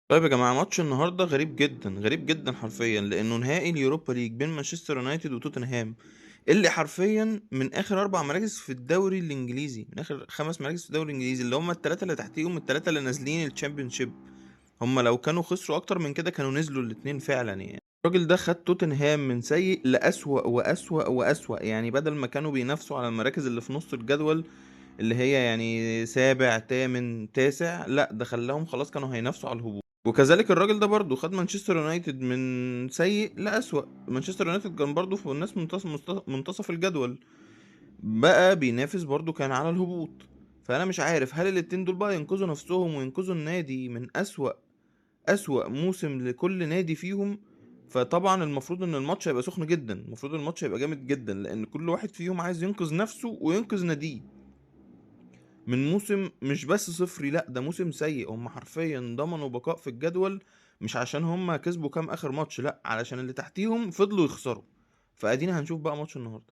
طيب يا جماعة، ماتش النهارده غريب جدا غريب جدا حرفيا، لأنه نهائي اليوروبا ليج بين مانشستر يونايتد وتوتنهام، اللي حرفيا من آخر 4 مراكز في الدوري الإنجليزي، من آخر 5 مراكز في الدوري الإنجليزي، اللي هم التلاتة اللي تحتيهم التلاتة اللي نازلين الشامبيونشيب. هم لو كانوا خسروا أكتر من كده كانوا نزلوا الاتنين فعلا يعني. الراجل ده خد توتنهام من سيء لأسوأ وأسوأ وأسوأ، يعني بدل ما كانوا بينافسوا على المراكز اللي في نص الجدول، اللي هي يعني سابع تامن تاسع، لا ده خلاهم خلاص كانوا هينافسوا على الهبوط. وكذلك الراجل ده برضو خد مانشستر يونايتد من سيء لأسوأ. مانشستر يونايتد كان برضو في الناس منتصف الجدول، بقى بينافس برضو كان على الهبوط. فأنا مش عارف هل الاتنين دول بقى ينقذوا نفسهم وينقذوا النادي من أسوأ موسم لكل نادي فيهم. فطبعا المفروض ان الماتش هيبقى سخن جدا، المفروض الماتش هيبقى جامد جدا، لان كل واحد فيهم عايز ينقذ نفسه وينقذ ناديه من موسم مش بس صفري، لا ده موسم سيء. هم حرفيا ضمنوا بقاء في الجدول، مش عشان هم كسبوا كام اخر ماتش، لا علشان اللي تحتيهم فضلوا يخسروا. فادينا هنشوف بقى ماتش النهارده.